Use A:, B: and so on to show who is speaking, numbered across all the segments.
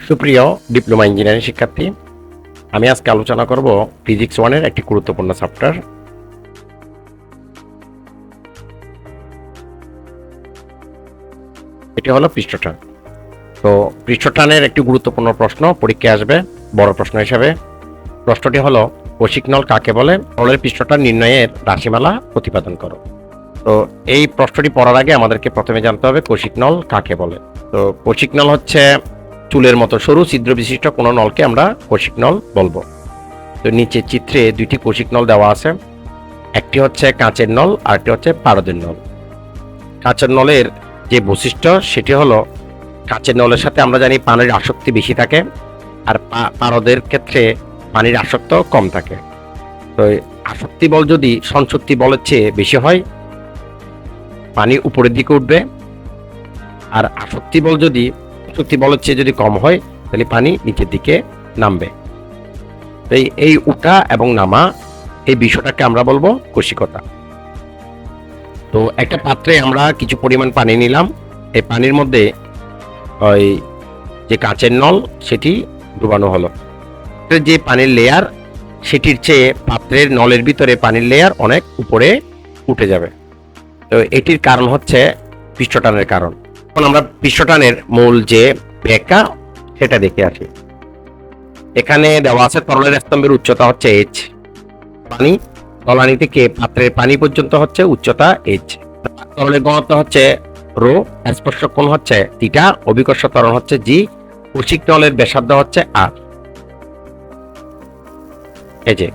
A: সুপ্রিয় diploma engineering শিক্ষার্থী, আমি আজকে আলোচনা করব ফিজিক্স 1 এর একটি গুরুত্বপূর্ণ চ্যাপ্টার। এটি হলো পৃষ্ঠটান। তো পৃষ্ঠটানের একটি গুরুত্বপূর্ণ প্রশ্ন পরীক্ষায় আসবে বড় প্রশ্ন হিসেবে। প্রশ্নটি হলো কৌশিক নল কাকে বলে, নলের পৃষ্ঠটান নির্ণয়ের রাশিমালা প্রতিপাদন করো। তো এই প্রশ্নটি পড়ার আগে আমাদেরকে প্রথমে জানতে হবে কৌশিক নল কাকে বলে। তো কৌশিক নল হচ্ছে চুলের মতো সরু ছিদ্র বিশিষ্ট কোনো নলকে আমরা কৌশিক নল বলবো। তো নিচে চিত্রে দুইটি কৌশিক নল দেওয়া আছে, একটি হচ্ছে কাঁচের নল আর একটি হচ্ছে পারদের নল। কাঁচের নলের যে বৈশিষ্ট্য সেটি হলো কাঁচের নলের সাথে আমরা জানি পানির আসক্তি বেশি থাকে, আর পারদের ক্ষেত্রে পানির আসক্ত কম থাকে। তো আসক্তি বল যদি সংশক্তি বলের চেয়ে বেশি হয় পানি উপরের দিকে উঠবে, আর আসক্তি বল যদি শক্তি বলের চেয়ে যদি কম হয় তাহলে পানি নিচের দিকে নামবে। এই উঠা এবং নামা এই বিষয়টাকে আমরা বলবো কৌশিকতা। তো একটা পাত্রে আমরা কিছু পরিমাণ পানি নিলাম, এই পানির মধ্যে ওই যে কাঁচের নল সেটি ডুবানো হলো। যে পানির লেয়ার সেটির চেয়ে পাত্রের নলের ভিতরে পানির লেয়ার অনেক উপরে উঠে যাবে। তো এটির কারণ হচ্ছে পৃষ্ঠটানের কারণ। এখন আমরা পৃষ্ঠটানের মূল যে ব্যাখ্যা সেটা দেখে আসি। এখানে দেওয়া আছে তরলের স্তম্ভের উচ্চতা হচ্ছে h, পানি তলানি থেকে পাত্রের পানি পর্যন্ত হচ্ছে উচ্চতা h, তরলের ঘনত্ব হচ্ছে রো, স্পর্শক কোণ হচ্ছে থিটা, অভিকর্ষ ত্বরণ হচ্ছে g, কৌশিক নলের ব্যাসার্ধ হচ্ছে r। এই যে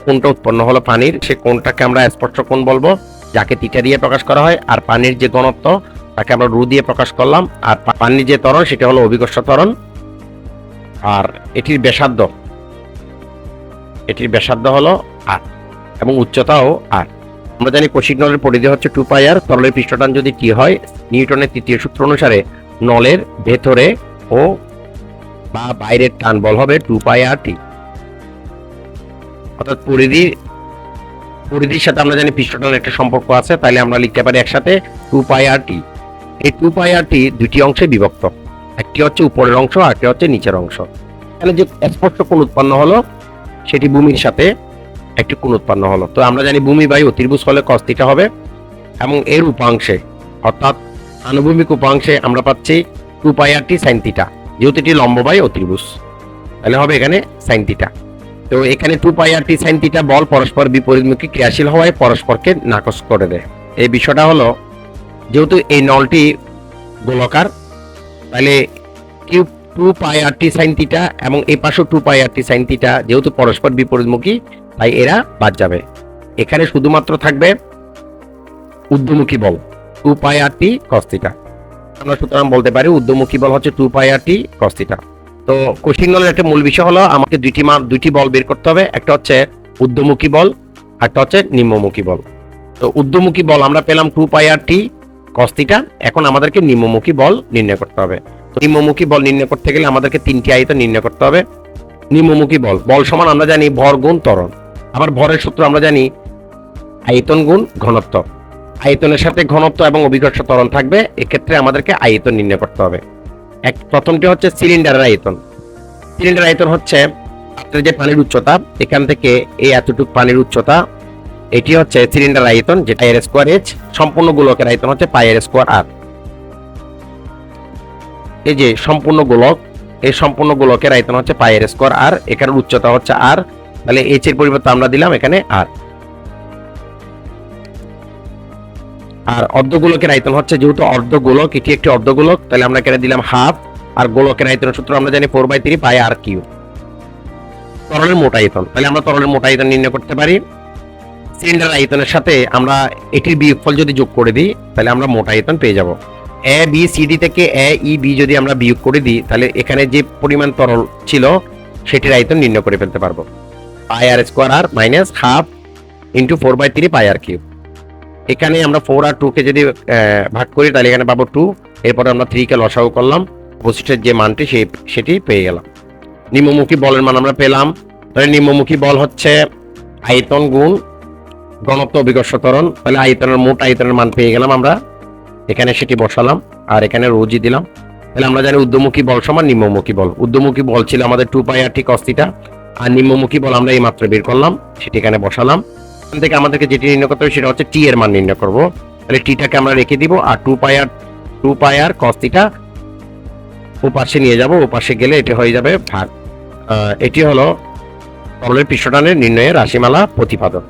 A: কোণটা উৎপন্ন হলো পানির, সে কোণটাকে আমরা স্পর্শক কোণ বলবো, যাকে থিটা দিয়ে প্রকাশ করা হয়, আর পানির যে ঘনত্ব তাকে আমরা রো দিয়ে প্রকাশ করলাম, আর পানির যে ত্বরণ সেটা হলো অভিকর্ষ ত্বরণ, আর এটির ব্যাসার্ধ হলো r এবং উচ্চতাও r। আমরা জানি কৌশিক নলের পরিধি হচ্ছে 2πr, তরলের পৃষ্ঠটান যদি t হয় নিউটনের তৃতীয় সূত্র অনুসারে নলের ভেতরে ও বা বাইরের টান বল হবে 2πrt। অর্থাৎ পরিধির সাথে আমরা জানি পৃষ্ঠটানের একটা সম্পর্ক আছে, তাহলে আমরা লিখতে পারি একসাথে 2πrt। এই 2πrt দুটি অংশে বিভক্ত, একটি হচ্ছে উপরের অংশ আর একটি হচ্ছে নিচের অংশ। এখানে যে স্পর্শ কোণ উৎপন্ন হলো সেটি ভূমির সাথে একটি কোণ উৎপন্ন হলো। তো আমরা জানি ভূমি বাই অতির্ভুজ হলে cos θ হবে, এবং এর উপাংশে অর্থাৎ আনুভূমিক উপাংশে আমরা পাচ্ছি 2πrt sin θ, যেহেতু এটি লম্ব বাই অতির্ভুজ তাহলে হবে এখানে sin θ। তো এখানে 2πrt sin θ বল পরস্পর বিপরীতমুখী ক্রিয়াশীল হওয়ায় পরস্পরকে নাকচ করে দেয়। এই বিষয়টা হলো যেহেতু এই নলটি গোলাকার, তাহলে 2πrt sin θ এবং এই পাশেও 2πrt sin θ যেহেতু পরস্পর বিপরীতমুখী তাই এরা বাদ যাবে। এখানে শুধুমাত্র থাকবে ঊর্ধ্বমুখী বল 2πrt cos θ। আমরা সুতরাং বলতে পারি ঊর্ধ্বমুখী বল হচ্ছে 2πrt cos θ। তো কৌশিক নলের একটা মূল বিষয় হলো আমাকে দুইটি বল বের করতে হবে, একটা হচ্ছে ঊর্ধ্বমুখী বল আর একটা হচ্ছে নিম্নমুখী বল। তো ঊর্ধ্বমুখী বল আমরা পেলাম 2πrt cos θ, এখন আমাদেরকে নিম্নমুখী বল নির্ণয় করতে হবে। তো নিম্নমুখী বল নির্ণয় করতে গেলে আমাদেরকে তিনটি আয়তন নির্ণয় করতে হবে। নিম্নমুখী বল সমান আমরা জানি ভর গুণ ত্বরণ, আবার ভরের সূত্র আমরা জানি আয়তন গুণ ঘনত্ব। আয়তনের সাথে ঘনত্ব এবং অভিকর্ষ ত্বরণ থাকবে, এক্ষেত্রে আমাদেরকে আয়তন নির্ণয় করতে হবে। প্রথমটি হচ্ছে সিলিন্ডারের আয়তন। সিলিন্ডার আয়তন হচ্ছে পাত্রের যে পানির উচ্চতা, এখান থেকে এই এতটুকু পানির উচ্চতা, এটি হচ্ছে সিলিন্ডার আয়তন, যেটা r স্কয়ার h। সম্পূর্ণ গোলকের আয়তন হচ্ছে πr স্কয়ার r। এই যে সম্পূর্ণ গোলক, এই সম্পূর্ণ গোলকের আয়তন হচ্ছে πr স্কয়ার r, এখানে উচ্চতা হচ্ছে r, তাহলে h এর পরিবর্তে আমরা দিলাম এখানে r। আর অর্ধগোলকের আয়তন হচ্ছে, যেহেতু অর্ধগোলক এটি একটি অর্ধগোলক, তাহলে আমরা এখানে দিলাম হাফ, আর গোলকের আয়তনের সূত্র আমরা জানি 4/3πr3। তরলের মোট আয়তন, তাহলে আমরা তরলের মোট আয়তন নির্ণয় করতে পারি সিলিন্ডার আয়তনের সাথে আমরা এটির বিয়োগফল যদি যোগ করে দিই তাহলে আমরা মোট আয়তন পেয়ে যাব। এ বি সি ডি থেকে এ ই বি যদি আমরা বিয়োগ করে দিই তাহলে এখানে যে পরিমাণ তরল ছিল সেটির আয়তন নির্ণয় করে ফেলতে পারবো। πr square r minus half into 4/3πr3। এখানে আমরা 4 আর 2 কে যদি ভাগ করি তাহলে এখানে পাবো 2, এরপরে আমরা 3 কে লসাগু করলাম, অবশিষ্টের যে মানটি সেটি পেয়ে গেলাম। নিম্নমুখী বলের মান আমরা পেলাম, তাহলে নিম্নমুখী বল হচ্ছে আয়তন গুণ ঘনত্ব অভিকর্ষ ত্বরণ, তাহলে আয়তনের মোট আয়তনের মান পেয়ে গেলাম আমরা, এখানে সেটি বসালাম আর এখানে রোজি দিলাম। তাহলে আমরা জানি ঊর্ধ্বমুখী বল সমান নিম্নমুখী বল। ঊর্ধ্বমুখী বল ছিল আমাদের 2πr/t cos θ, আর নিম্নমুখী বল আমরা এই মাত্র বের করলাম, সেটি এখানে বসালাম। এখান থেকে আমাদেরকে যেটি নির্ণয় করতে হবে সেটা হচ্ছে টি এর মান নির্ণয় করব। তাহলে টিটাকে আমরা রেখে দিব, আর 2πr cos θ ও পাশে নিয়ে যাব, ও পাশে গেলে এটি হয়ে যাবে ভাগ। এটি হলো তরলের পৃষ্ঠটানের নির্ণয়ের রাশিমালা প্রতিপাদক।